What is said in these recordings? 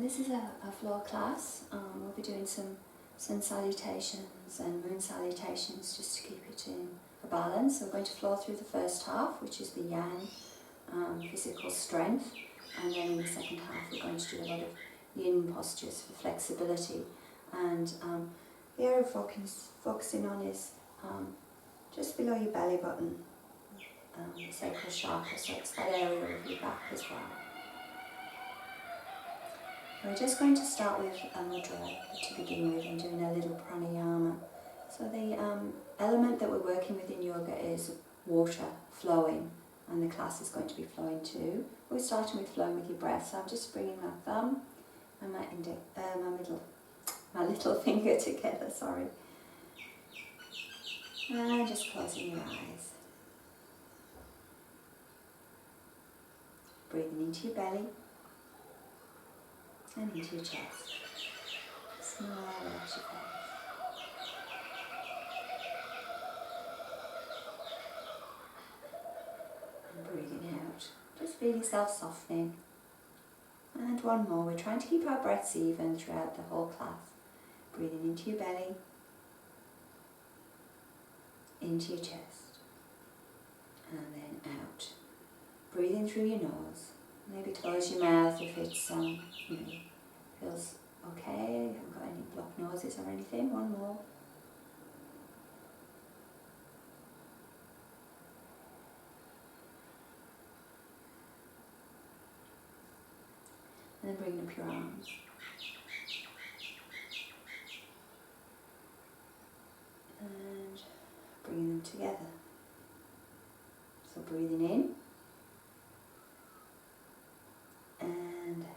This is a floor class. We'll be doing some sun salutations and moon salutations just to keep it in a balance. So we're going to flow through the first half, which is the yang, physical strength, and then in the second half we're going to do a lot of yin postures for flexibility. And the area we're focusing on is just below your belly button, the Sacral Chakra, so it's that area of your back as well. We're just going to start with a mudra to begin with and doing a little pranayama. So the element that we're working with in yoga is water, flowing, and the class is going to be flowing too. We're starting with flowing with your breath, so I'm just bringing my thumb and my little finger together, sorry. And just closing your eyes. Breathing into your belly and into your chest. Smile out your face. And breathing out. Just feel yourself softening. And one more. We're trying to keep our breaths even throughout the whole class. Breathing into your belly, into your chest, and then out. Breathing through your nose. Maybe close your mouth if it's feels okay. You haven't got any blocked noses or anything. One more. And then bring up your arms. And bringing them together. So breathing in and out.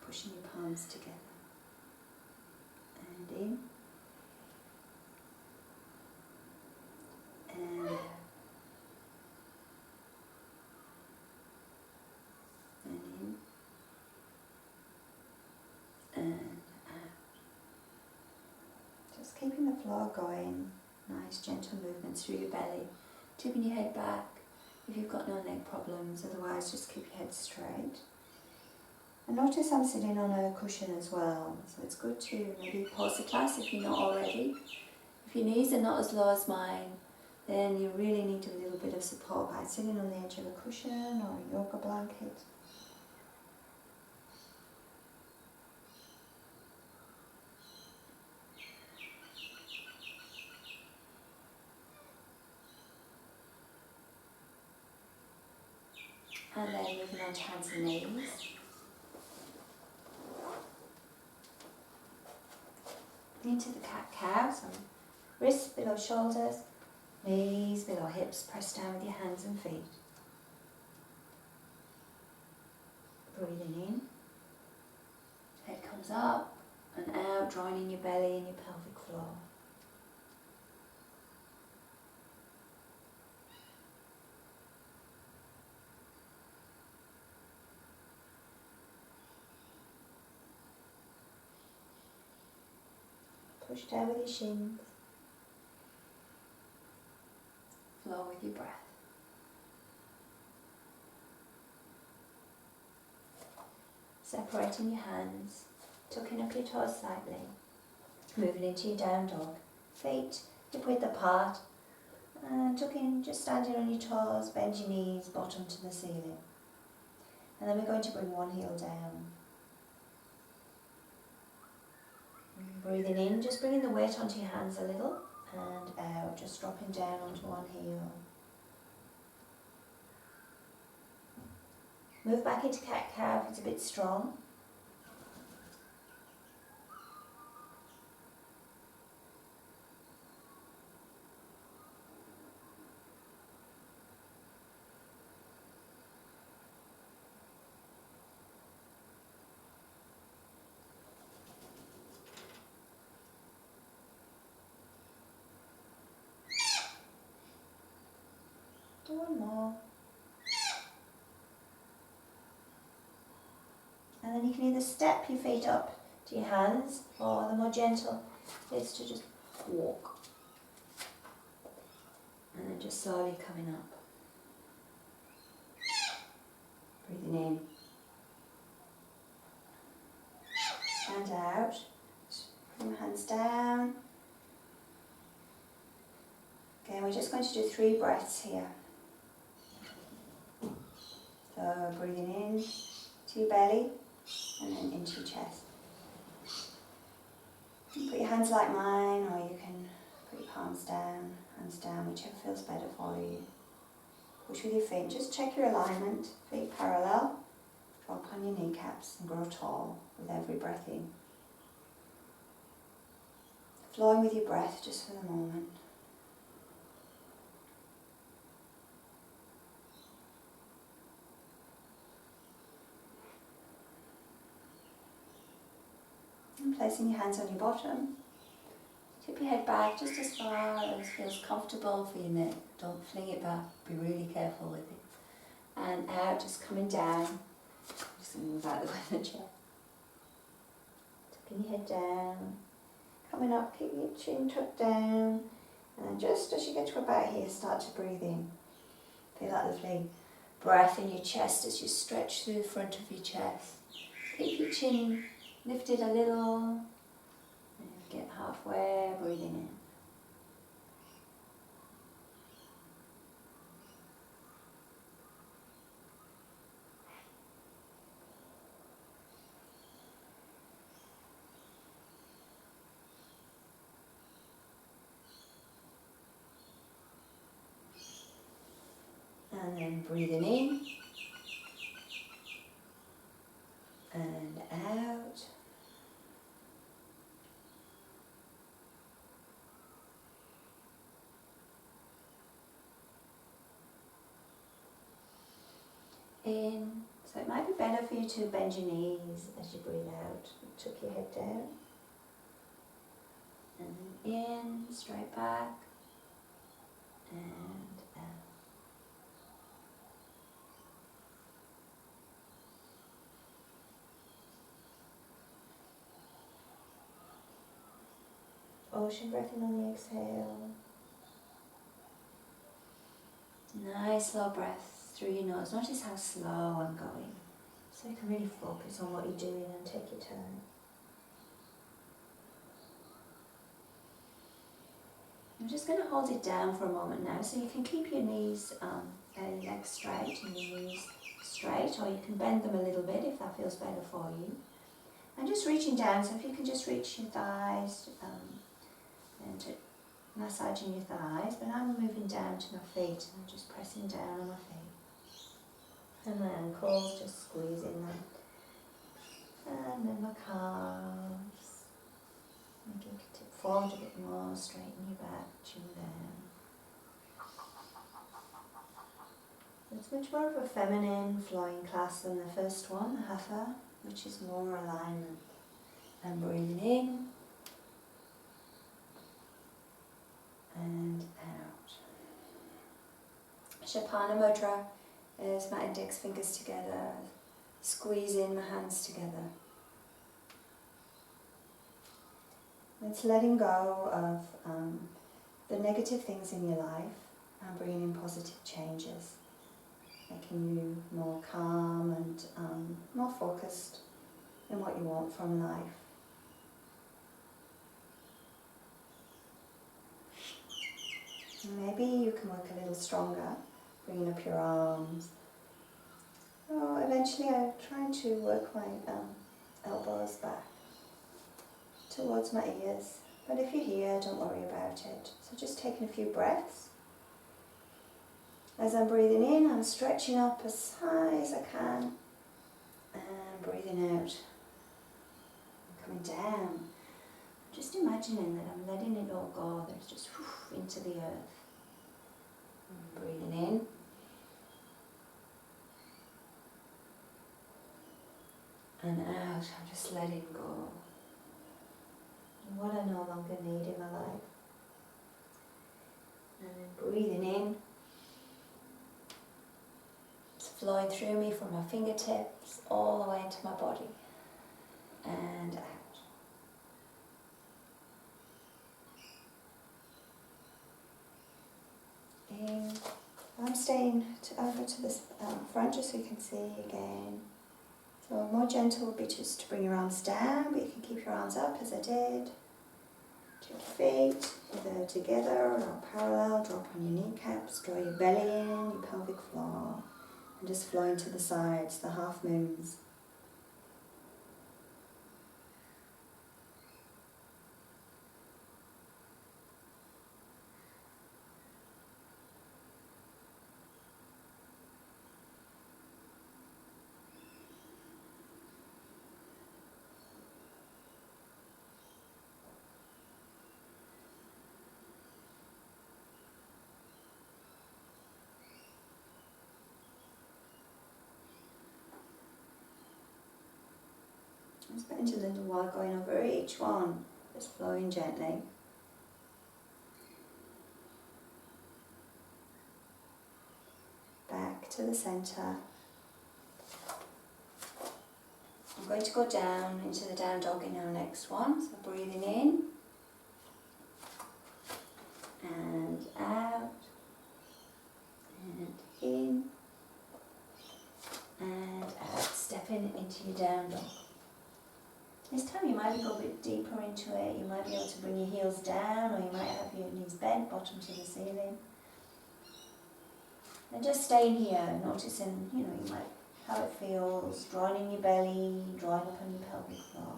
Pushing your palms together. And in and out. And in and out. Just keeping the flow going. Nice gentle movements through your belly. Tipping your head back if you've got no neck problems, otherwise just keep your head straight. And notice I'm sitting on a cushion as well, so it's good to maybe pause the class if you're not already. If your knees are not as low as mine, then you really need a little bit of support by sitting on the edge of a cushion or a yoga blanket. And then moving on to hands and knees. Into the cat-cow, so wrists below shoulders, knees below hips, press down with your hands and feet. Breathing in, head comes up and out, drawing in your belly and your pelvic floor. Push down with your shins. Flow with your breath. Separating your hands, tucking up your toes slightly. Moving into your down dog. Feet hip width apart. And tucking, just standing on your toes, bend your knees, bottom to the ceiling. And then we're going to bring one heel down. Breathing in, just bringing the weight onto your hands a little, and out, just dropping down onto one heel. Move back into cat-cow if it's a bit strong. One more. And then you can either step your feet up to your hands, or the more gentle is to just walk. And then just slowly coming up. Breathing in. and out. Bring my hands down. Again, we're just going to do 3 breaths here. So breathing in to your belly and then into your chest. You put your hands like mine, or you can put your palms down, hands down, whichever feels better for you. Push with your feet. Just check your alignment. Feet parallel. Drop on your kneecaps and grow tall with every breath in. Flowing with your breath just for the moment. And placing your hands on your bottom. Tip your head back just as far as feels comfortable for your neck. Don't fling it back. Be really careful with it. And out, just coming down. Just going to move out of the way of the chair. Tucking your head down. Coming up, keep your chin tucked down. And just as you get to about here, start to breathe in. Feel that lovely breath in your chest as you stretch through the front of your chest. Keep your chin lifted a little. And get halfway, breathing in. And then breathing in and out. In. So it might be better for you to bend your knees as you breathe out. Tuck your head down. And then in, straight back. And out. Ocean breath in on the exhale. Nice slow breath through your nose. Notice how slow I'm going. So you can really focus on what you're doing and take your time. I'm just going to hold it down for a moment now, so you can keep your knees, your legs straight and your knees straight, or you can bend them a little bit if that feels better for you. And just reaching down, so if you can just reach your thighs and massaging your thighs, but I'm moving down to my feet and just pressing down on my feet. And my ankles, just squeezing them. And then my calves. Making you tip forward a bit more, straighten your back, chin down. It's much more of a feminine flowing class than the first one, the Hatha, which is more alignment. And breathing in and out. Shapana Mudra is my index fingers together, squeezing my hands together. It's letting go of the negative things in your life and bringing in positive changes, making you more calm and more focused in what you want from life. And maybe you can work a little stronger, bringing up your arms. Oh, eventually I'm trying to work my elbows back towards my ears, but if you're here, don't worry about it. So just taking a few breaths. As I'm breathing in, I'm stretching up as high as I can, and breathing out, coming down. Just imagining that I'm letting it all go, that it's just into the earth. And breathing in. And out, I'm just letting go. What I no longer need in my life. And then breathing in. It's flowing through me from my fingertips all the way into my body. And out. In. I'm staying over to this front just so you can see again. So more gentle would be just to bring your arms down, but you can keep your arms up as I did. Take your feet either together or parallel, drop on your kneecaps, draw your belly in, your pelvic floor, and just flow to the sides, the half moons. Spend a little while going over each one, just flowing gently. Back to the centre. I'm going to go down into the down dog in our next one, so breathing in and out and in and out, stepping into your down dog. This time you might go a bit deeper into it. You might be able to bring your heels down, or you might have your knees bent, bottom to the ceiling. And just staying here, noticing, you might how it feels, drawing in your belly, drawing up on your pelvic floor.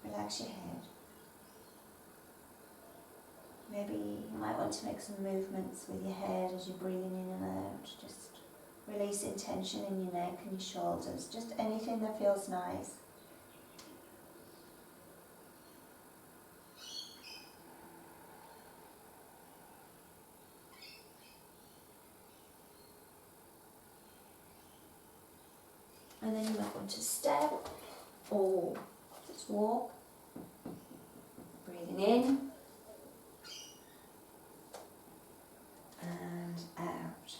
Relax your head. Maybe you might want to make some movements with your head as you're breathing in and out. Just releasing tension in your neck and your shoulders. Just anything that feels nice. And then you might want to step or just walk. Breathing in and out.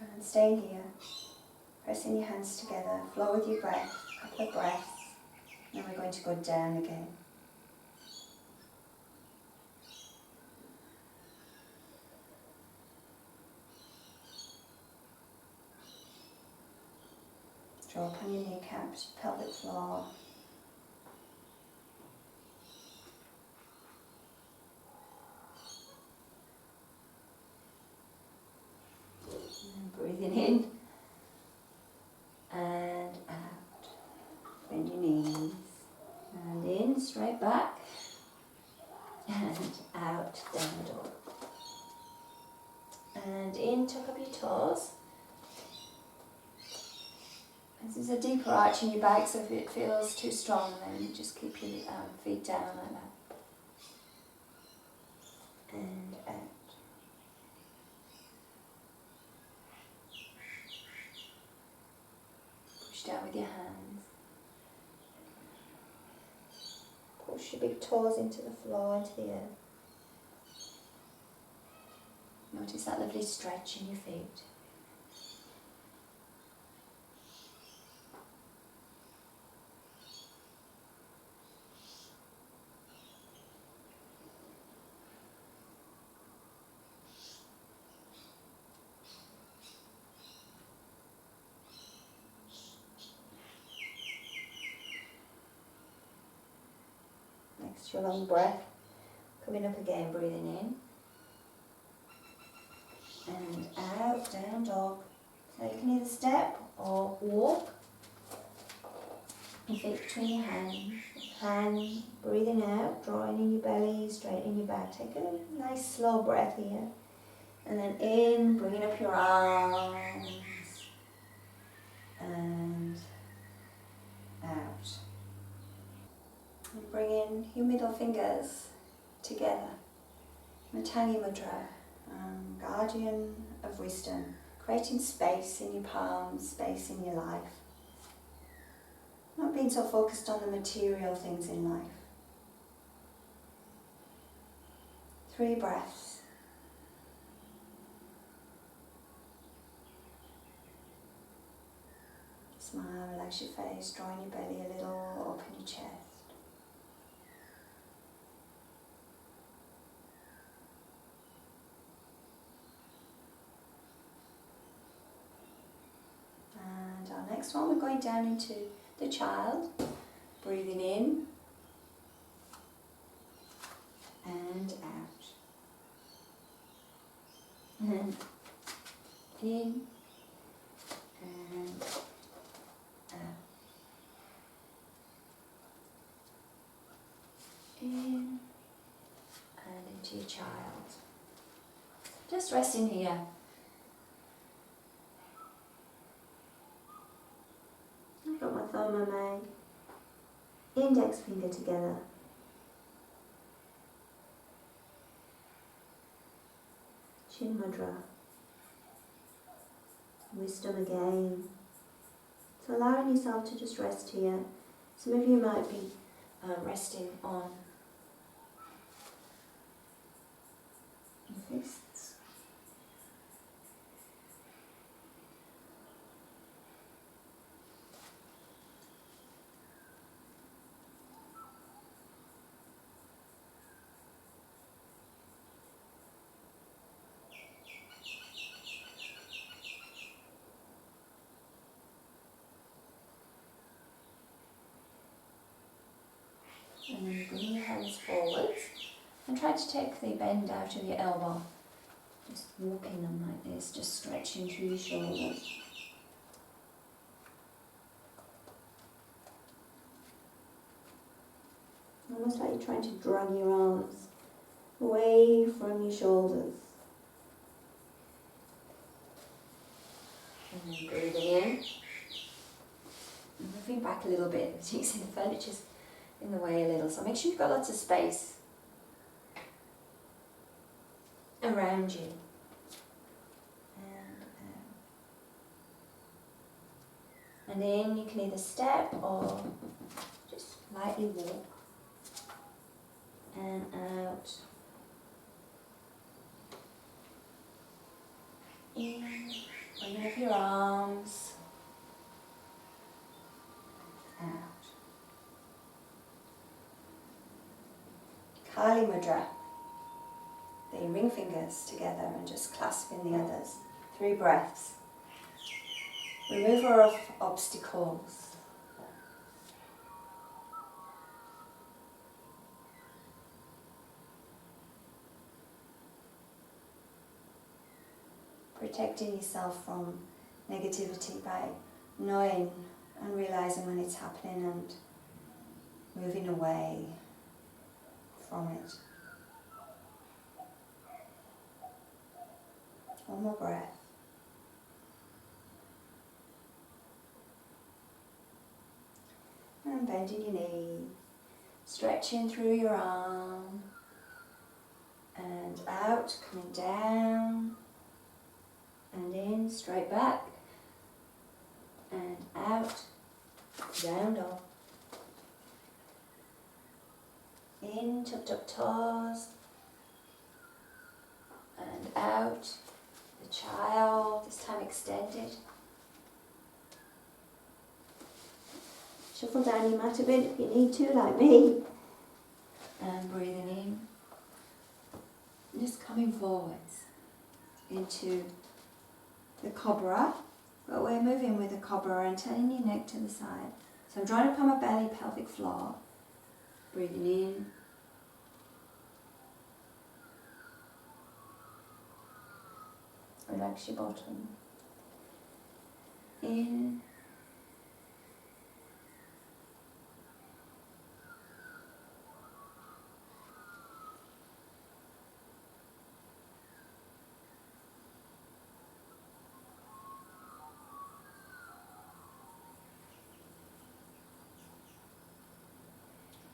And stay here. Pressing your hands together. Flow with your breath. A couple of breaths. Now we're going to go down again. Draw up on your kneecaps, pelvic floor. And breathing in and out. Bend your knees. And in, straight back. And out, down dog. And in, tuck up your toes. This is a deeper arch in your back, so if it feels too strong, then you just keep your feet down like that. And out. Push down with your hands. Push your big toes into the floor, into the earth. Notice that lovely stretch in your feet. Extra long breath. Coming up again, breathing in. And out, down dog. So you can either step or walk. Your feet between your hands. Hand, breathing out, drawing in your belly, straightening your back. Take a nice slow breath here. And then in, bringing up your arms. And out. And bring in your middle fingers together. Matani Mudra, guardian of wisdom, creating space in your palms, space in your life. Not being so focused on the material things in life. 3 breaths. Smile, relax your face, drawing your belly a little, open your chest. Our next one, we're going down into the child, breathing in and out. And in and out. In and into your child. Just resting here. I've got my thumb and my index finger together. Chin mudra. Wisdom again. So allowing yourself to just rest here. Some of you might be resting on your fists. And then bring your hands forwards and try to take the bend out of your elbow. Just walking them like this, just stretching through your shoulders. Almost like you're trying to drag your arms away from your shoulders. And then breathing in. And moving back a little bit. As you can see, the furniture's in the way a little, so make sure you've got lots of space around you. And then you can either step or just lightly walk. And out. In. Bring up your arms. Out. Kali Mudra. The ring fingers together and just clasping the others. 3 breaths. Remover of obstacles. Protecting yourself from negativity by knowing and realizing when it's happening and moving away from it. One more breath. And bending your knee, stretching through your arm, and out, coming down, and in, straight back, and out, down dog. In, tucked up toes, and out, the child, this time extended. Shuffle down your mat a bit if you need to, like me. And breathing in. And just coming forwards into the cobra. But we're moving with the cobra and turning your neck to the side. So I'm drawing up on my belly, pelvic floor. Breathing in. Relax your bottom. In.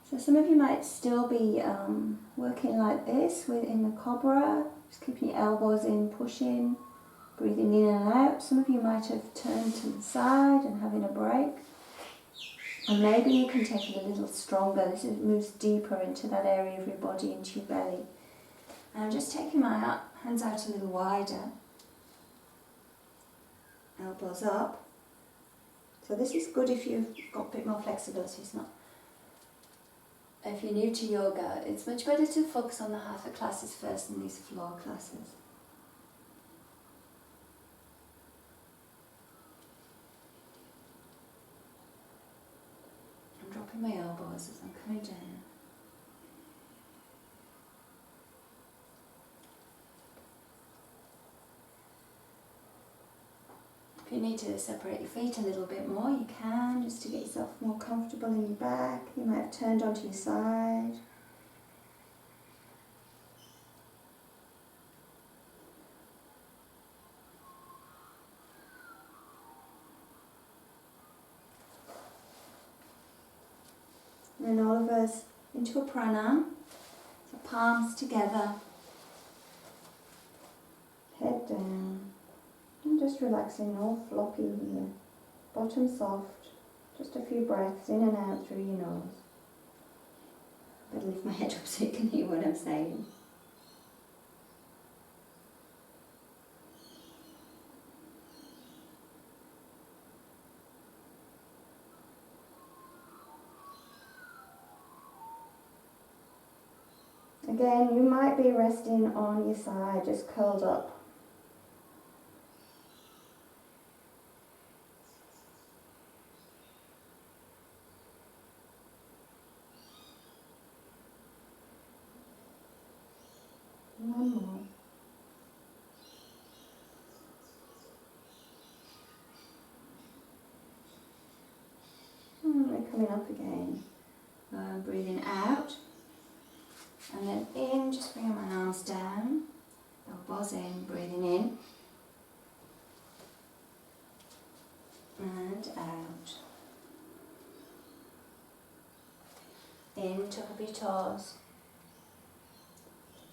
So some of you might still be working like this in the cobra, just keeping your elbows in, pushing, breathing in and out. Some of you might have turned to the side and having a break. And maybe you can take it a little stronger. This moves deeper into that area of your body, into your belly. And I'm just taking my hands out a little wider. Elbows up. So this is good if you've got a bit more flexibility. It's not. If you're new to yoga, it's much better to focus on the hatha classes first than these floor classes. my elbows as I'm coming down. If you need to separate your feet a little bit more, you can, just to get yourself more comfortable in your back. You might have turned onto your side. And then all of us into a pranam, so palms together, head down, and just relaxing, all floppy here, bottom soft, just a few breaths in and out through your nose. Better lift my head up so you can hear what I'm saying. Again, you might be resting on your side, just curled up. One more. And we're coming up again. Breathing out. And then in, just bringing my arms down. Elbows in, breathing in. And out. In, top of your toes.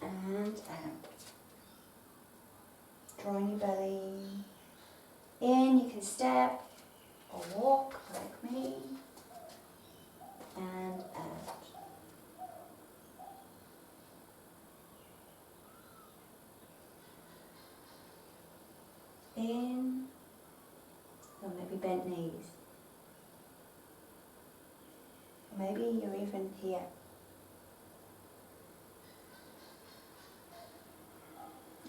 And out. Drawing your belly in. You can step or walk like me. And out. In. Or maybe bent knees. Maybe you're even here.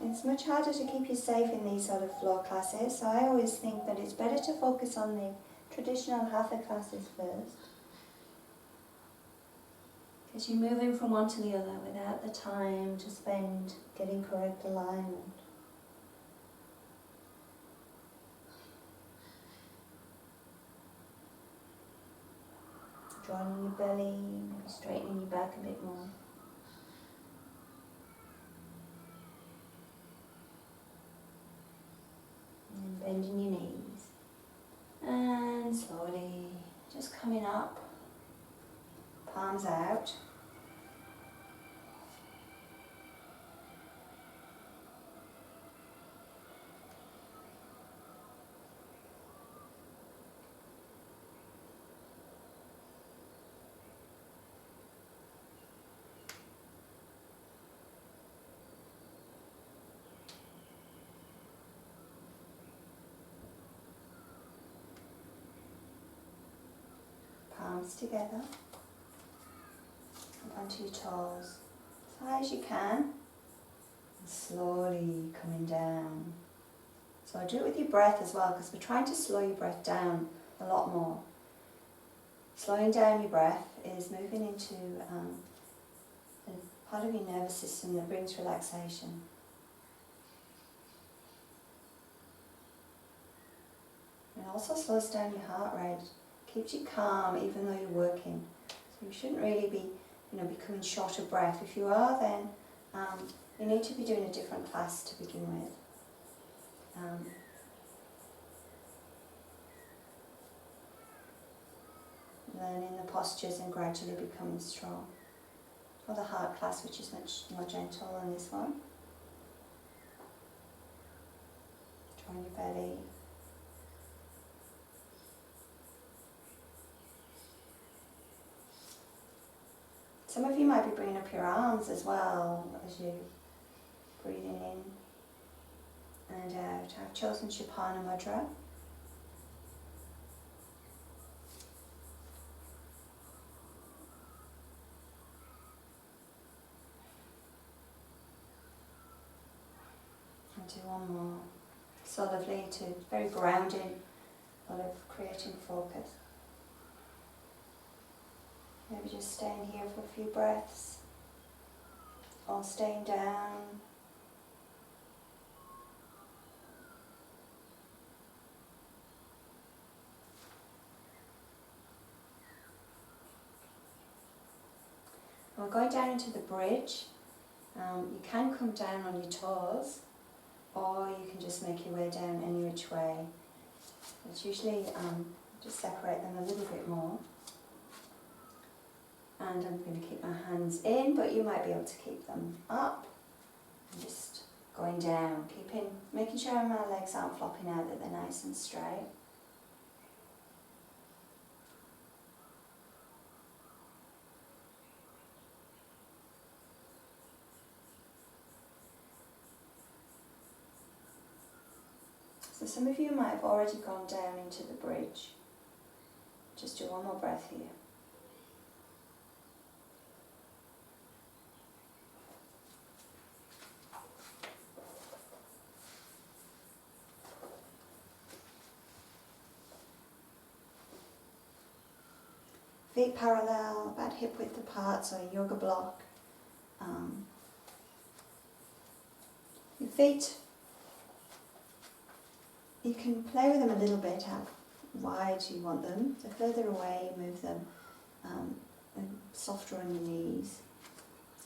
It's much harder to keep you safe in these sort of floor classes, so I always think that it's better to focus on the traditional hatha classes first. Because you're moving from one to the other without the time to spend getting correct alignment. Drawing your belly, maybe straightening your back a bit more. And bending your knees. And slowly just coming up, palms out. Palms together, up onto your toes, as high as you can, and slowly coming down. So do it with your breath as well, because we're trying to slow your breath down a lot more. Slowing down your breath is moving into a part of your nervous system that brings relaxation. It also slows down your heart rate. Keeps you calm even though you're working. So you shouldn't really be, becoming short of breath. If you are, then you need to be doing a different class to begin with. Learning the postures and gradually becoming strong. Or the heart class, which is much more gentle than this one. Drawing your belly. Some of you might be bringing up your arms as well as you breathing in and out. I've chosen Shapana Mudra. And do one more. So lovely to, very grounding, a lot of creating focus. Maybe just staying here for a few breaths, or staying down. We're going down into the bridge. You can come down on your toes, or you can just make your way down any which way. It's usually just separate them a little bit more. And I'm going to keep my hands in, but you might be able to keep them up. And just going down, making sure my legs aren't flopping out, that they're nice and straight. So some of you might have already gone down into the bridge. Just do one more breath here. Feet parallel, about hip width apart, so a yoga block. Your feet, you can play with them a little bit, how wide you want them. The further away you move them, and softer on your knees.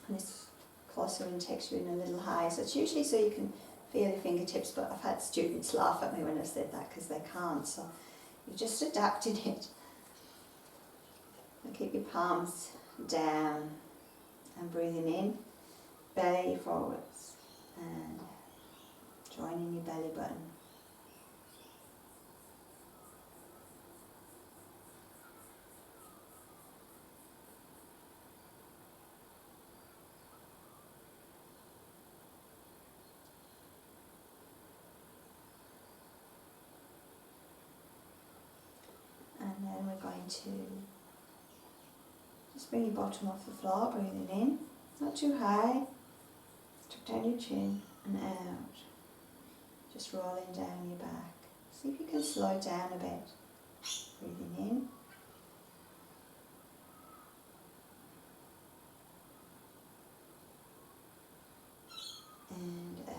And it's closer and takes you in a little higher. So it's usually so you can feel your fingertips, but I've had students laugh at me when I said that because they can't. So you're just adapting it. And keep your palms down and breathing in, belly forwards and joining your belly button. And then we're going to just bring your bottom off the floor, breathing in, not too high, tuck down your chin and out, just rolling down your back. See if you can slow it down a bit, breathing in, and out.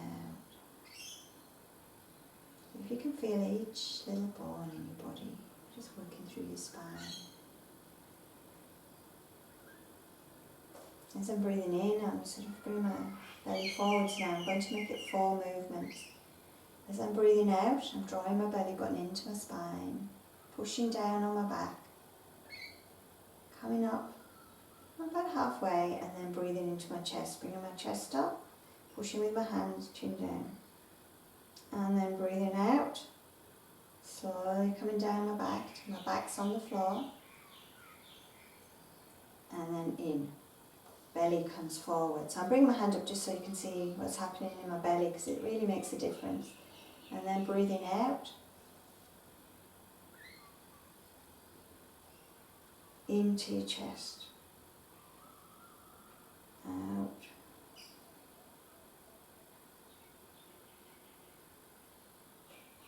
If you can feel each little bone in your body, just working through your spine. As I'm breathing in, I'm sort of bringing my belly forwards now. I'm going to make it 4 movements. As I'm breathing out, I'm drawing my belly button into my spine, pushing down on my back, coming up about halfway, and then breathing into my chest, bringing my chest up, pushing with my hands, chin down. And then breathing out, slowly coming down my back, my back's on the floor, and then in. Belly comes forward. So I bring my hand up just so you can see what's happening in my belly, because it really makes a difference. And then breathing out, into your chest, out,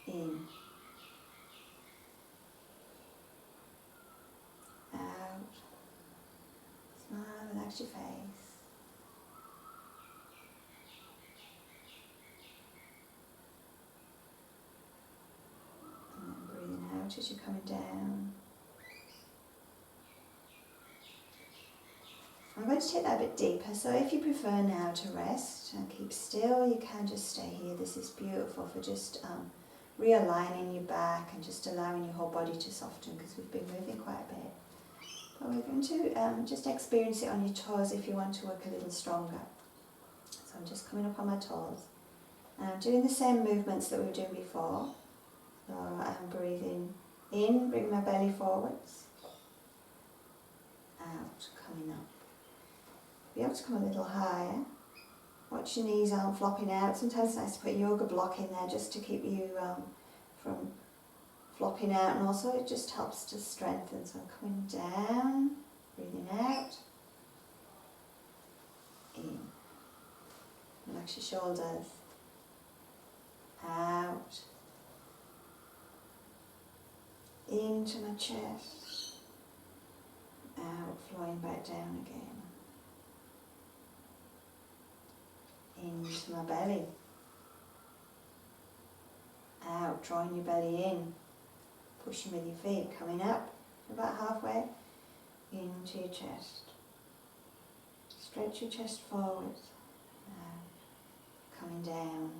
in, out, smile, relax your face. And then breathing out as you're coming down. I'm going to take that a bit deeper, so if you prefer now to rest and keep still, you can just stay here. This is beautiful for just realigning your back and just allowing your whole body to soften, because we've been moving quite a bit. But we're going to just experience it on your toes if you want to work a little stronger. So I'm just coming up on my toes. And I'm doing the same movements that we were doing before. So I'm breathing in, bring my belly forwards, out, coming up. Be able to come a little higher. Watch your knees aren't flopping out. Sometimes it's nice to put a yoga block in there just to keep you from flopping out, and also it just helps to strengthen. So coming down, breathing out, in. Relax your shoulders, out, into my chest, Out, flowing back down again. Into my belly. Out, drawing your belly in. Pushing with your feet, coming up about halfway into your chest. Stretch your chest forward. Coming down.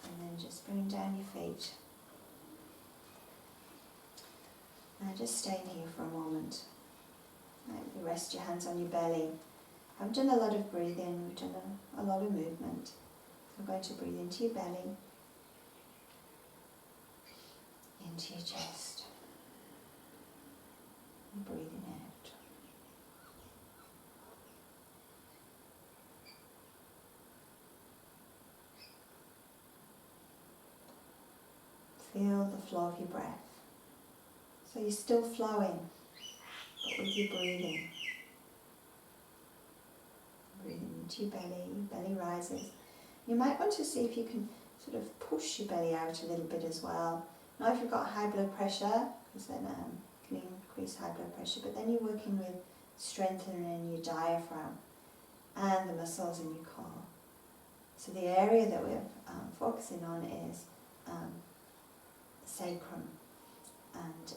And then just bring down your feet. Now just staying here for a moment. You rest your hands on your belly. I've done a lot of breathing, we've done a lot of movement. So I'm going to breathe into your belly, into your chest, and breathing out. Feel the flow of your breath. So you're still flowing, but with your breathing. Breathing into your belly rises. You might want to see if you can sort of push your belly out a little bit as well. Now if you've got high blood pressure, because then it can increase high blood pressure, but then you're working with strengthening your diaphragm and the muscles in your core. So the area that we're focusing on is sacrum, and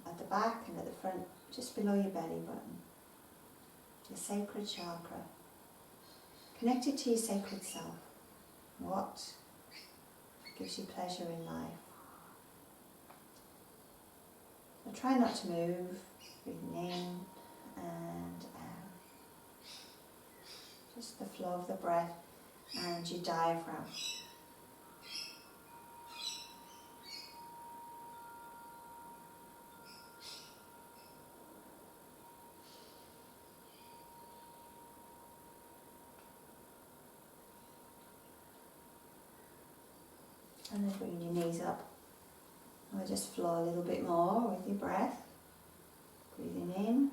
at the back and at the front, just below your belly button, your sacral chakra, connected to your sacred self. What gives you pleasure in life? So try not to move, breathing in and out. Just the flow of the breath and your diaphragm. And then bring your knees up. And we'll just flow a little bit more with your breath. Breathing in.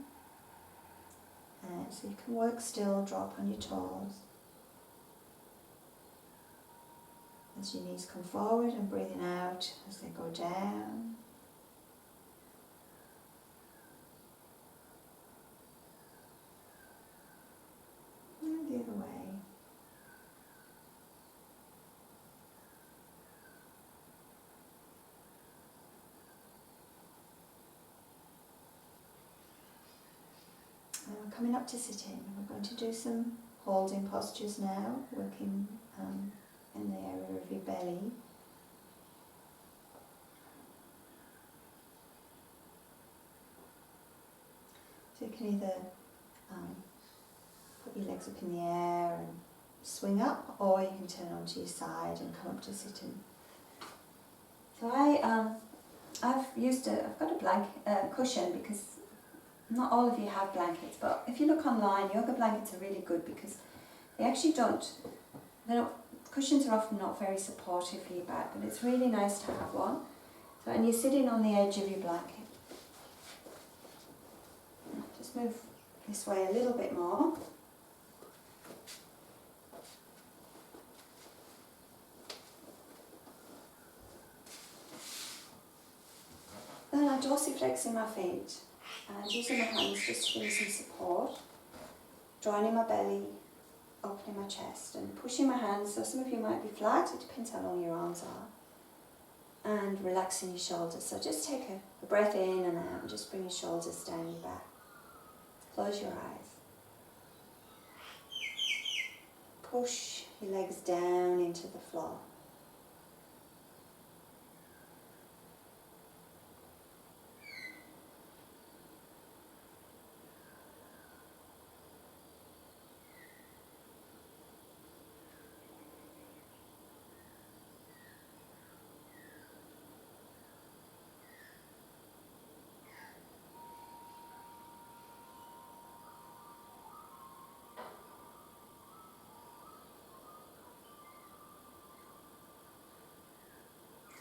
And so you can work still, drop on your toes. As your knees come forward and breathing out as they go down. And the other way. And we're coming up to sitting. We're going to do some holding postures now, working in the area of your belly. So you can either put your legs up in the air and swing up, or you can turn onto your side and come up to sitting. So I've got a blanket cushion, because not all of you have blankets, but if you look online, yoga blankets are really good because they actually cushions are often not very supportive for your back, but it's really nice to have one. So, and you're sitting on the edge of your blanket. Just move this way a little bit more. Then I'm dorsiflexing my feet and using my hands just to give me some support. Drawing in my belly, opening my chest and pushing my hands, so some of you might be flat, it depends how long your arms are, and relaxing your shoulders. So just take a breath in and out and just bring your shoulders down your back. Close your eyes. Push your legs down into the floor.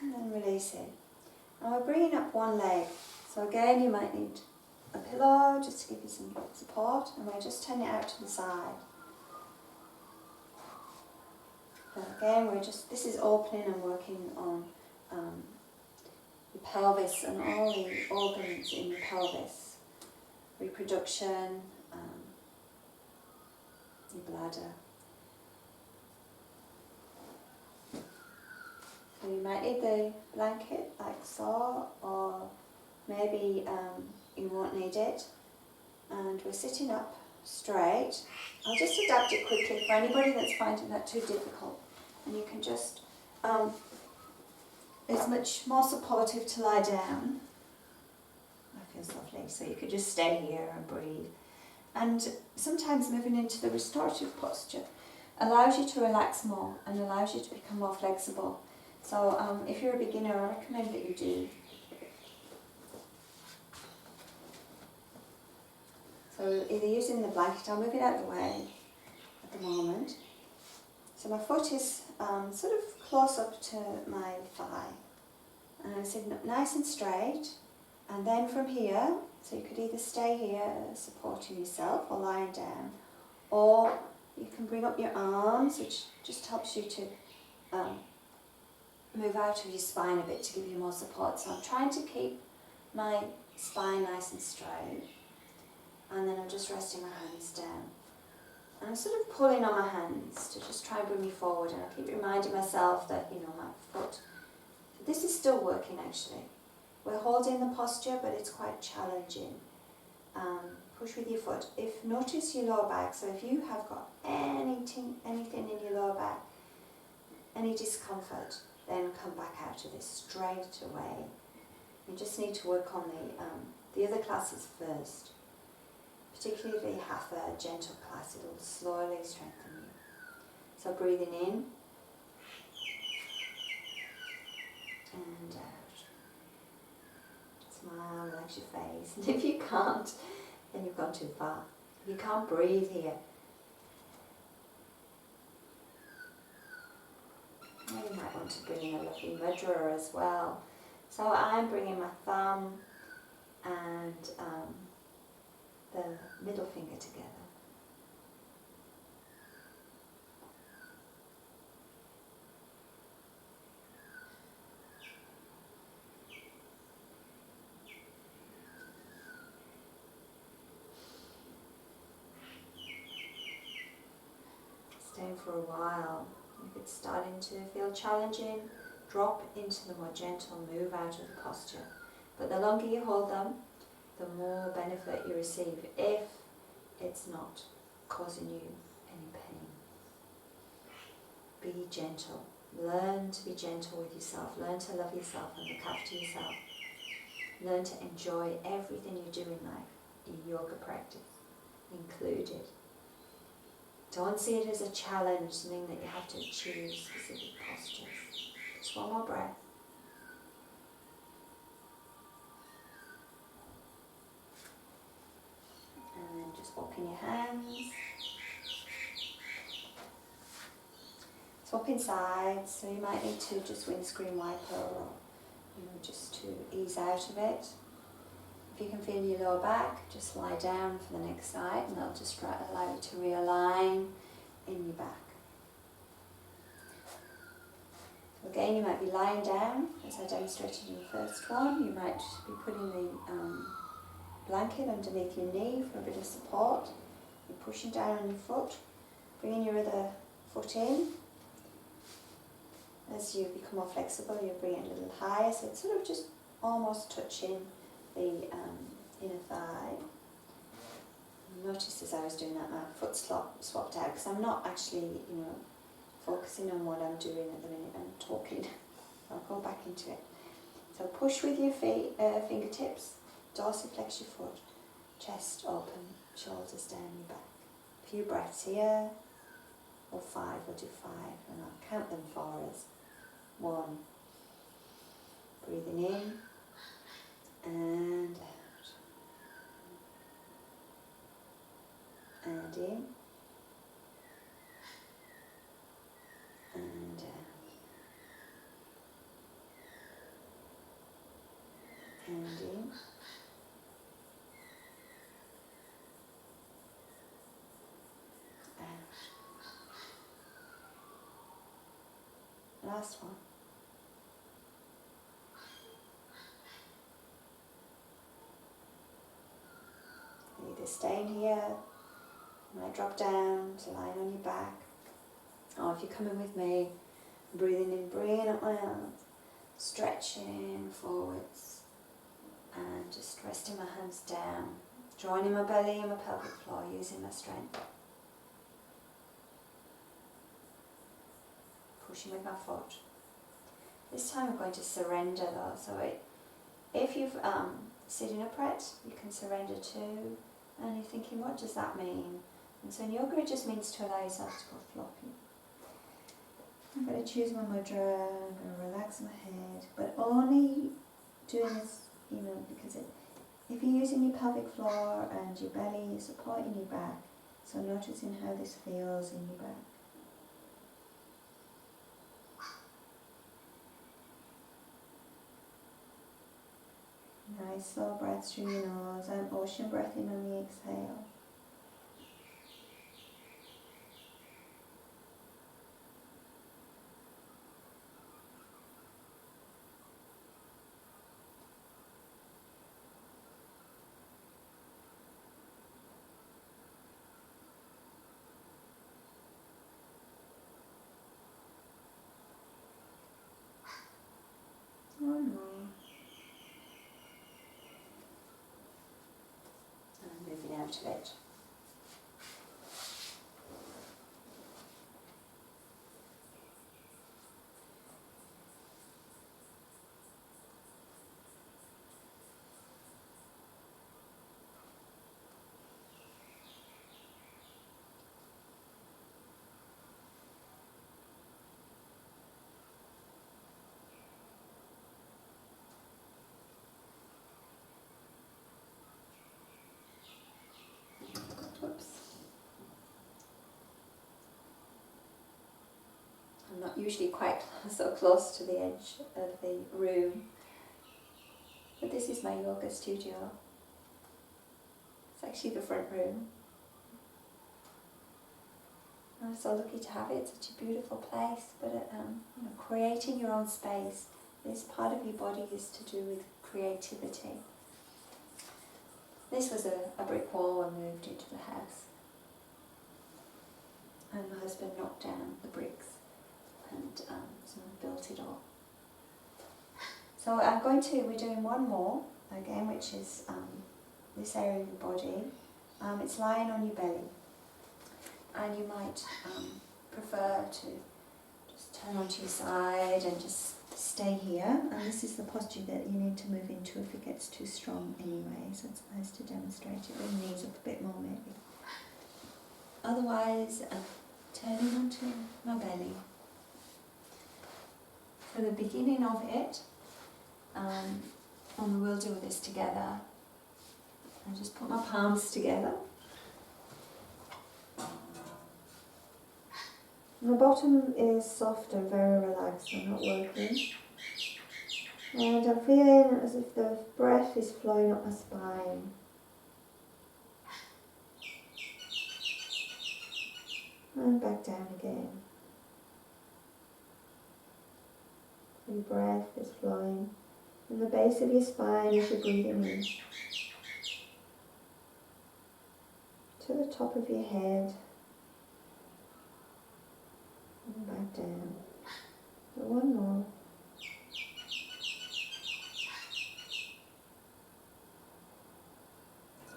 And then release it. Now we're bringing up one leg. So again, you might need a pillow just to give you some support, and we'll just turn it out to the side. And again, this is opening and working on your pelvis and all the organs in your pelvis, reproduction, your bladder. So you might need the blanket like so, or maybe you won't need it. And we're sitting up straight. I'll just adapt it quickly for anybody that's finding that too difficult. And you can just, it's much more supportive to lie down. That feels lovely. So you could just stay here and breathe. And sometimes moving into the restorative posture allows you to relax more and allows you to become more flexible. So if you're a beginner, I recommend that you do. So either using the blanket, I'll move it out of the way at the moment. So my foot is sort of close up to my thigh. And I'm sitting up nice and straight. And then from here, so you could either stay here supporting yourself or lying down, or you can bring up your arms, which just helps you to move out of your spine a bit to give you more support. So I'm trying to keep my spine nice and straight. And then I'm just resting my hands down. And I'm sort of pulling on my hands to just try and bring me forward. And I keep reminding myself that, my foot, this is still working actually. We're holding the posture, but it's quite challenging. Push with your foot. Notice your lower back. So if you have got anything in your lower back, any discomfort, then come back out of this straight away. You just need to work on the other classes first. Particularly the Hatha gentle class, it will slowly strengthen you. So breathing in and out. Smile, relax your face. And if you can't, then you've gone too far. If you can't breathe here, now you might want to bring in a lovely mudra as well. So I'm bringing my thumb and the middle finger together. Staying for a while. If it's starting to feel challenging, drop into the more gentle move out of the posture. But the longer you hold them, the more benefit you receive if it's not causing you any pain. Be gentle. Learn to be gentle with yourself. Learn to love yourself and look after yourself. Learn to enjoy everything you do in life, in yoga practice included. Don't see it as a challenge, something that you have to achieve specific postures. Just one more breath. And then just open your hands. Swap sides, so you might need to just windscreen wiper or just to ease out of it. If you can feel your lower back, just lie down for the next side and that'll just allow you to realign in your back. So again, you might be lying down, as I demonstrated in the first one. You might be putting the blanket underneath your knee for a bit of support. You're pushing down on your foot, bringing your other foot in. As you become more flexible, you bring it a little higher, so it's sort of just almost touching the inner thigh. Notice as I was doing that, my foot swapped out because I'm not actually, focusing on what I'm doing at the minute. I'm talking. I'll go back into it. So push with your fingertips, dorsiflex your foot, chest open, shoulders down your back. A few breaths here, or 5. We'll do 5, and I'll count them for us. 1. Breathing in and out. And in and out. And in out. Last one. staying here. You might drop down to lying on your back. Or if you're coming with me, breathing in, bringing up my arms, stretching forwards, and just resting my hands down, joining my belly and my pelvic floor, using my strength. Pushing with my foot. This time I'm going to surrender though, so if you've sitting upright, you can surrender too, and you're thinking, what does that mean? And so in yoga it just means to allow yourself to go floppy. I'm going to choose my mudra, I'm going to relax my head, but only doing this, because if you're using your pelvic floor and your belly, you're supporting your back, so noticing how this feels in your back. Nice slow breaths through your nose and ocean breath in on the exhale. Oh no. And moving out of it. Oops. I'm not usually quite so close to the edge of the room, but this is my yoga studio. It's actually the front room. I'm so lucky to have it. It's such a beautiful place, but creating your own space, this part of your body is to do with creativity. This was a brick wall when we moved into the house, and my husband knocked down the bricks and someone built it all. So we're doing one more again, which is this area of your body. It's lying on your belly, and you might prefer to just turn onto your side and just stay here, and this is the posture that you need to move into if it gets too strong anyway, so it's nice to demonstrate it. Bring the knees up a bit more maybe. Otherwise, turning onto my belly. For the beginning of it, and we will do this together, I'll just put my palms together. And the bottom is soft and very relaxed, I'm not working. And I'm feeling as if the breath is flowing up my spine. And back down again. Your breath is flowing in the base of your spine as you're breathing in. To the top of your head. And back down. So one more.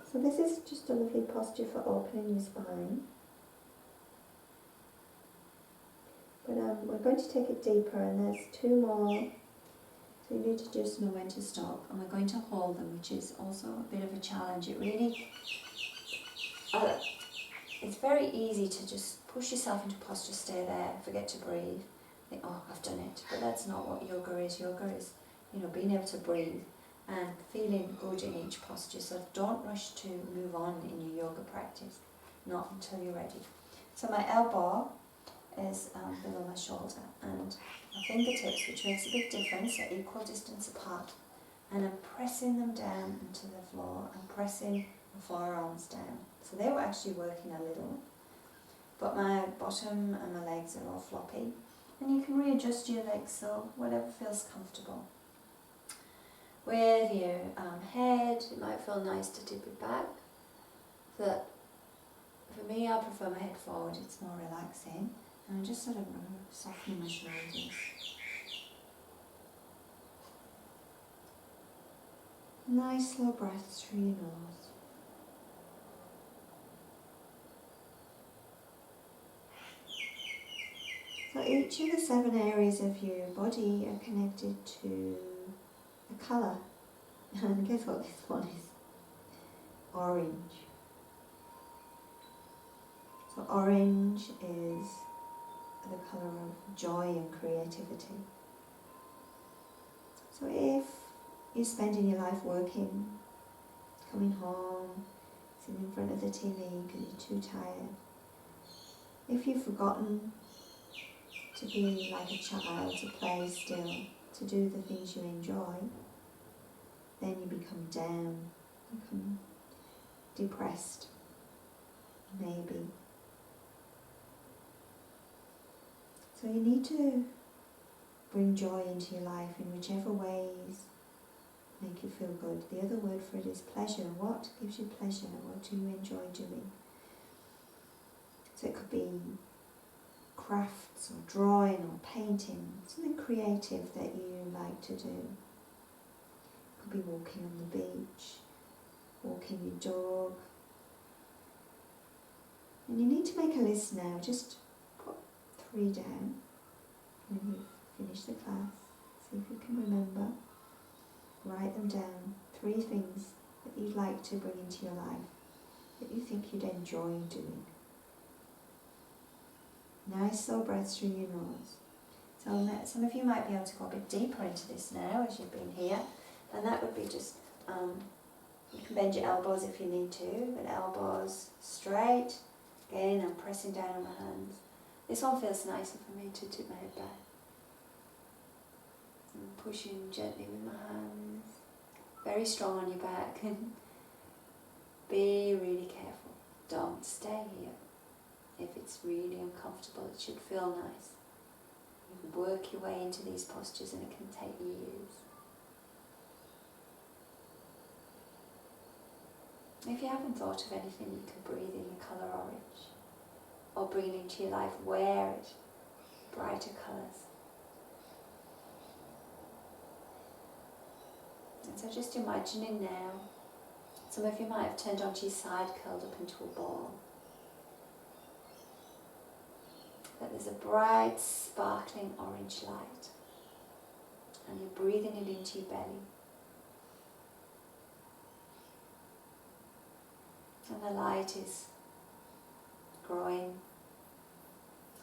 So this is just a lovely posture for opening your spine. But we're going to take it deeper, and there's two more. So you need to just know when to stop. And we're going to hold them, which is also a bit of a challenge. It really, it's very easy to just push yourself into posture, stay there, forget to breathe. Think, oh, I've done it. But that's not what yoga is. Yoga is, being able to breathe and feeling good in each posture. So don't rush to move on in your yoga practice, not until you're ready. So my elbow is below my shoulder, and my fingertips, which makes a big difference, are equal distance apart, and I'm pressing them down into the floor. I'm pressing the forearms down. So they were actually working a little, but my bottom and my legs are all floppy, and you can readjust your legs, so whatever feels comfortable. With your head, it might feel nice to tip it back, But for me, I prefer my head forward, it's more relaxing. And I'm just sort of softening my shoulders. Nice slow breaths through your nose. So each of the 7 areas of your body are connected to a colour. And guess what this one is? Orange. So orange is the colour of joy and creativity. So if you're spending your life working, coming home, sitting in front of the TV because you're too tired, if you've forgotten to be like a child, to play still, to do the things you enjoy, then you become down, become depressed, maybe. So you need to bring joy into your life in whichever ways make you feel good. The other word for it is pleasure. What gives you pleasure? What do you enjoy doing? So it could be crafts or drawing or painting, something creative that you like to do. It could be walking on the beach, walking your dog. And you need to make a list now. Just put 3 down when you've finished the class. See if you can remember. Write them down. 3 things that you'd like to bring into your life, that you think you'd enjoy doing. Nice slow breaths through your nose. So some of you might be able to go a bit deeper into this now as you've been here. And that would be just, you can bend your elbows if you need to, but elbows straight. Again, I'm pressing down on my hands. This one feels nicer for me to tip my head back. And pushing gently with my hands. Very strong on your back. Be really careful. Don't stay here. If it's really uncomfortable, it should feel nice. You can work your way into these postures and it can take years. If you haven't thought of anything, you can breathe in the colour orange. Or bring it into your life, wear it. Brighter colours. And so just imagining now, some of you might have turned onto your side, curled up into a ball. But there's a bright, sparkling orange light. And you're breathing it into your belly. And the light is growing.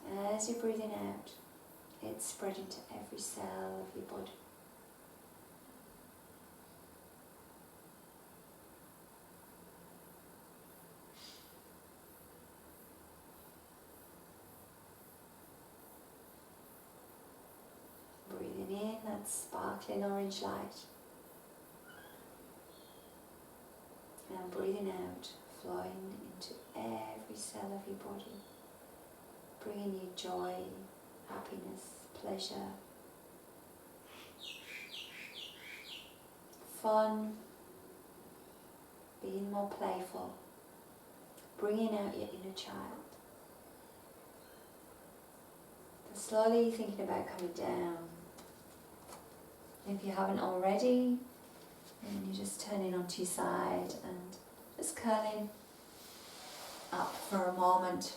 And as you're breathing out, it's spreading to every cell of your body. Breathing in that sparkling orange light. And breathing out, flowing into every cell of your body. Bringing you joy, happiness, pleasure, fun, being more playful, bringing out your inner child. And slowly thinking about coming down. If you haven't already, then you're just turning onto your side and just curling up for a moment.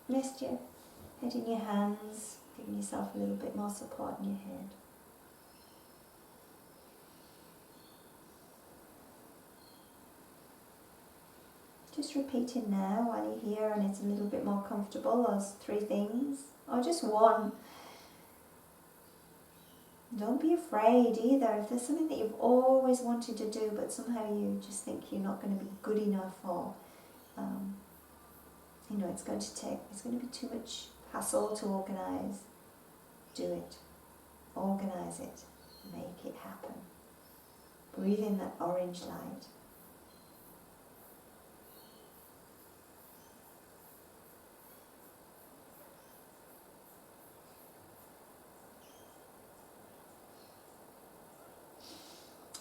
Rest your head in your hands, giving yourself a little bit more support in your head. Just repeating now while you're here and it's a little bit more comfortable, those 3 things, or just one. Don't be afraid either. If there's something that you've always wanted to do but somehow you just think you're not going to be good enough, or it's going to be too much hassle to organise, do it. Organise it. Make it happen. Breathe in that orange light.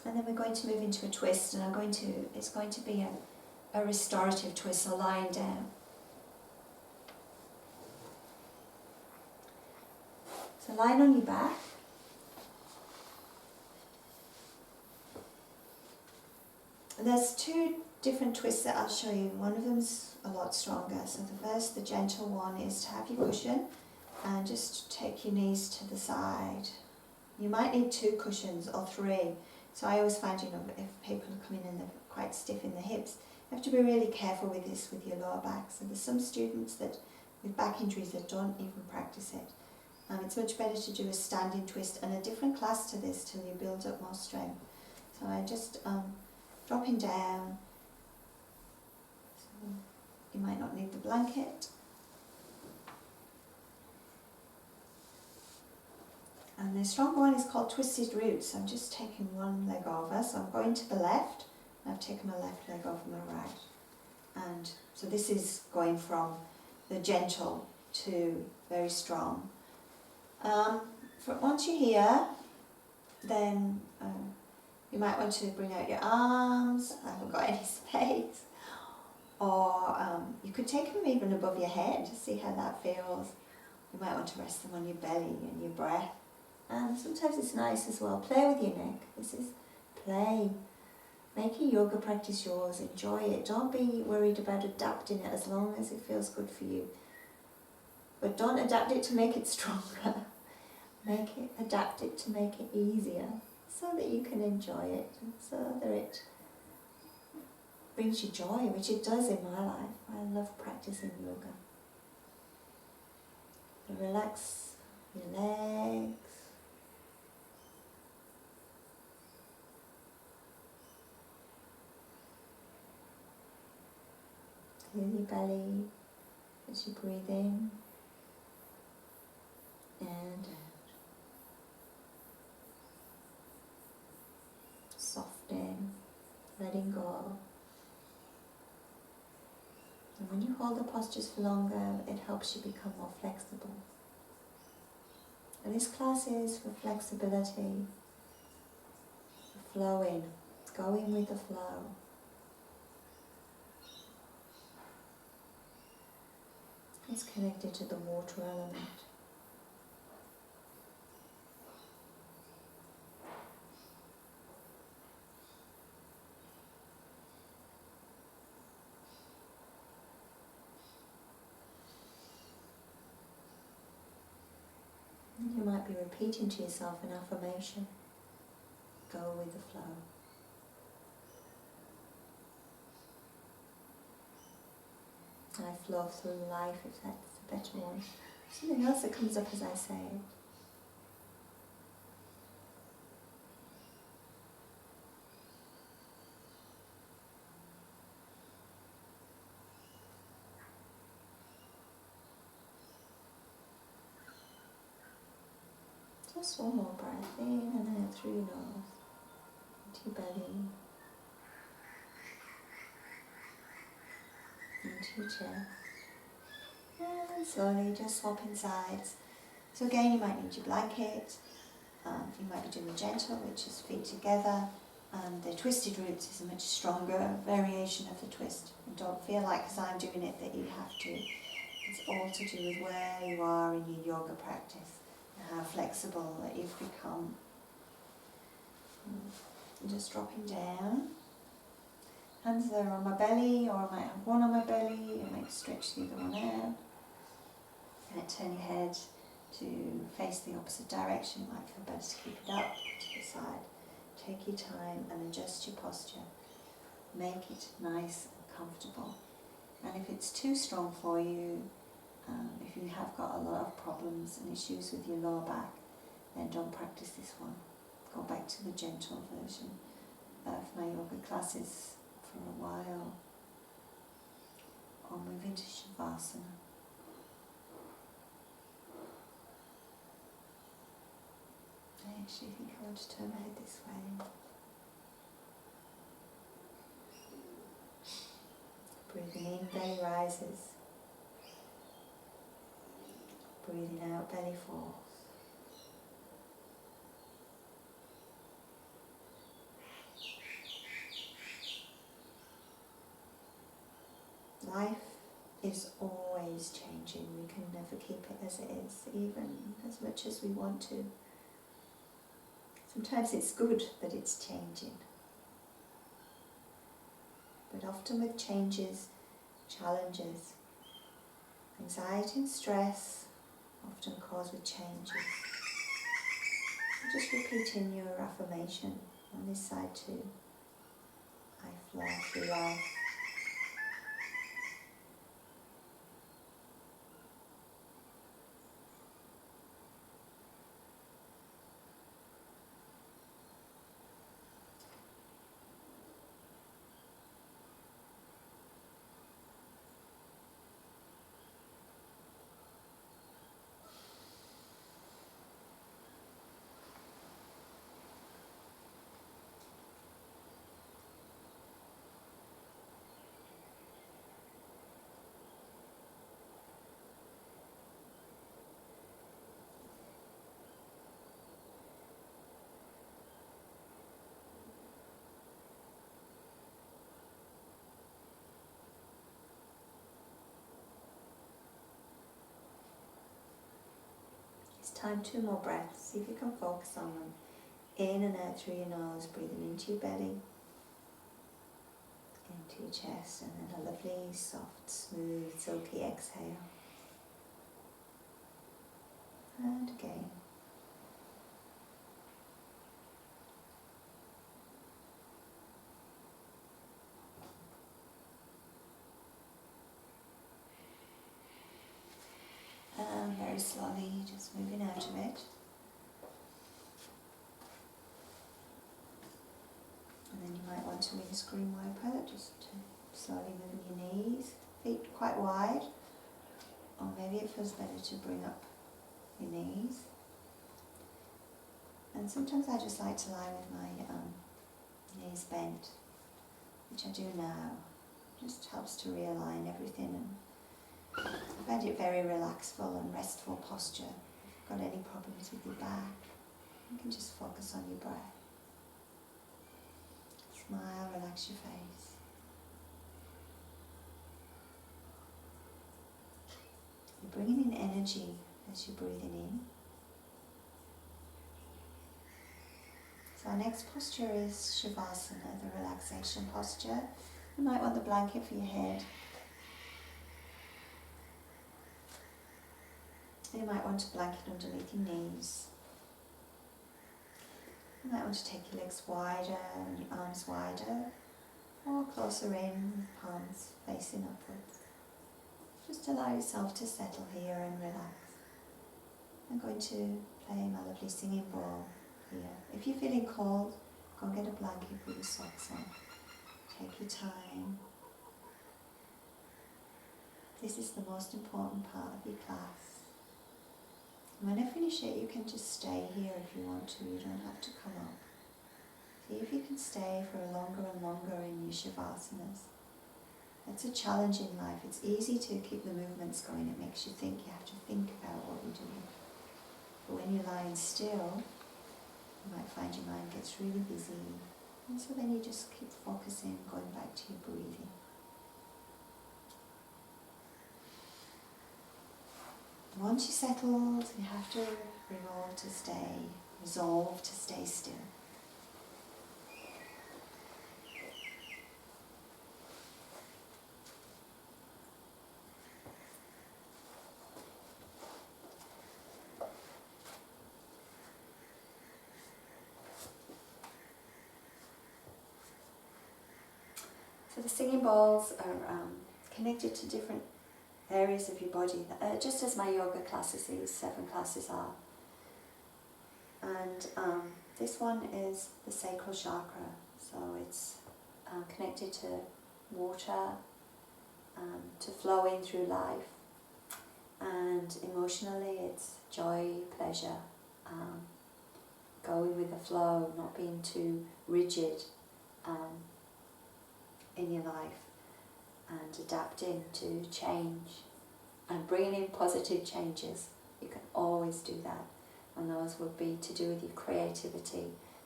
And then we're going to move into a twist, and it's going to be a restorative twist, so lying down. So lying on your back. And there's two different twists that I'll show you. One of them's a lot stronger. So the gentle one, is to have your cushion and just take your knees to the side. You might need 2 cushions or 3. So I always find, if people are coming in, they're quite stiff in the hips, you have to be really careful with this with your lower back. So there's some students that with back injuries that don't even practice it. It's much better to do a standing twist and a different class to this till you build up more strength. So I just dropping down. So you might not need the blanket. And the strong one is called twisted roots. I'm just taking one leg over, so I'm going to the left. I've taken my left leg over my right. And so this is going from the gentle to very strong. Once you're here, then you might want to bring out your arms. I haven't got any space. Or you could take them even above your head to see how that feels. You might want to rest them on your belly and your breath. And sometimes it's nice as well. Play with your neck. This is play. Make your yoga practice yours. Enjoy it. Don't be worried about adapting it as long as it feels good for you. But don't adapt it to make it stronger. Adapt it to make it easier so that you can enjoy it and so that it brings you joy, which it does in my life. I love practicing yoga. So relax your legs. Feel your belly as you breathe in and out. Softening, letting go. And when you hold the postures for longer, it helps you become more flexible. And this class is for flexibility, for flowing, going with the flow. It's connected to the water element. You might be repeating to yourself an affirmation. Go with the flow. I flow through life, if that's a better one. Something else that comes up as I say it. Just one more breath in and out through your nose, into your belly, into your chest. And slowly just swapping sides. So again, you might need your blanket. You might be doing a gentle, which is feet together. And the twisted roots is a much stronger variation of the twist. And don't feel like, because I'm doing it, that you have to. It's all to do with where you are in your yoga practice and how flexible that you've become. And just dropping down. Hands are on my belly, or I might have one on my belly. I might stretch the other one out. You might turn your head to face the opposite direction. You might feel better to keep it up to the side. Take your time and adjust your posture. Make it nice and comfortable. And if it's too strong for you, if you have got a lot of problems and issues with your lower back, then don't practice this one. Go back to the gentle version of my yoga classes for a while, or move into Shavasana. I actually think I want to turn my head this way. Breathing in, belly rises. Breathing out, belly falls. life is always changing. We can never keep it as it is, even as much as we want to. Sometimes it's good that it's changing. But often with changes, challenges, anxiety and stress often cause with changes. Just repeating your affirmation on this side too. I flow through life. Time, 2 more breaths. See if you can focus on them. In and out through your nose, breathing into your belly, into your chest, and then a lovely, soft, smooth, silky exhale. And again. And very slowly, just moving out of it. And then you might want to windscreen wiper, just slowly moving your knees, feet quite wide, or maybe it feels better to bring up your knees. And sometimes I just like to lie with my knees bent, which I do now. Just helps to realign everything, and I find it very relaxful and restful posture. If you've got any problems with your back, you can just focus on your breath. Smile, relax your face. You're bringing in energy as you're breathing in. So our next posture is Shavasana, the relaxation posture. You might want the blanket for your head. You might want a blanket underneath your knees. You might want to take your legs wider and your arms wider, or closer in, palms facing upwards. Just allow yourself to settle here and relax. I'm going to play my lovely singing bowl here. If you're feeling cold, go and get a blanket, put your socks on. Take your time. This is the most important part of your class. When I finish it, you can just stay here if you want to. You don't have to come up. See if you can stay for longer and longer in your Shavasanas. It's a challenge in life. It's easy to keep the movements going. It makes you think. You have to think about what you're doing. But when you're lying still, you might find your mind gets really busy. And so then you just keep focusing, going back to your breathing. Once you're settled, you have to resolve to stay still. So the singing bowls are connected to different areas of your body, just as my yoga classes, these 7 classes are. And this one is the Sacral Chakra, so it's connected to water, to flowing through life, and emotionally it's joy, pleasure, going with the flow, not being too rigid in your life, and adapting to change and bringing in positive changes. You can always do that, and those would be to do with your creativity,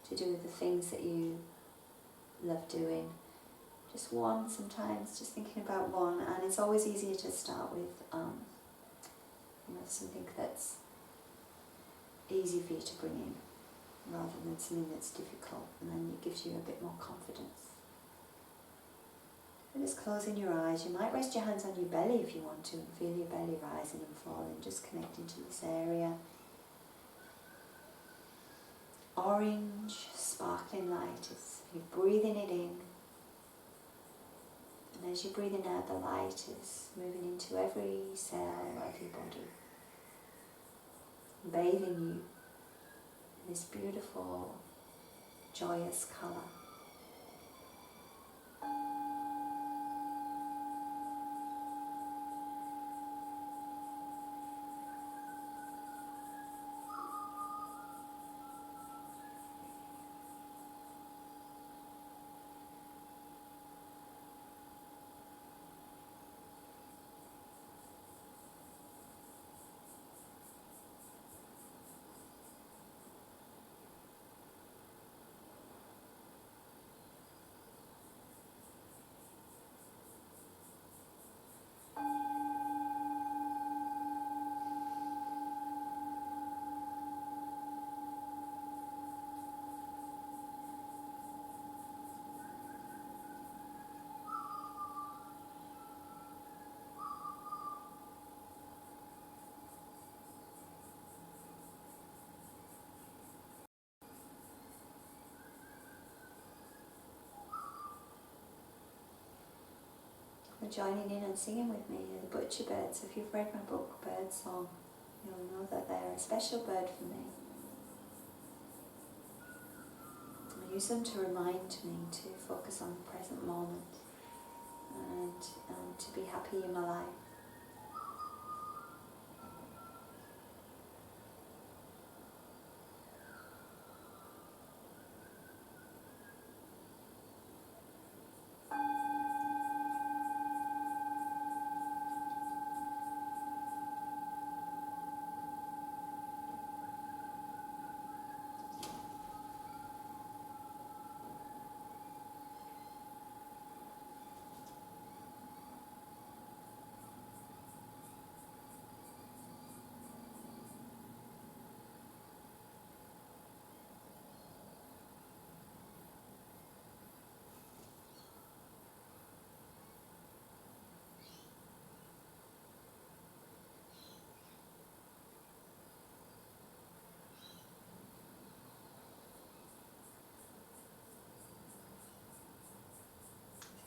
to do with the things that you love doing, just one sometimes, just thinking about one, and it's always easier to start with something that's easy for you to bring in rather than something that's difficult, and then it gives you a bit more confidence. And just closing your eyes, you might rest your hands on your belly if you want to, and feel your belly rising and falling, just connecting to this area. Orange, sparkling light, as you're breathing it in, and as you're breathing out, the light is moving into every cell of your body, bathing you in this beautiful, joyous colour. Joining in and singing with me are the butcher birds. If you've read my book, Bird Song, you'll know that they're a special bird for me. I use them to remind me to focus on the present moment and to be happy in my life.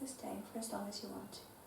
So stay for as long as you want to.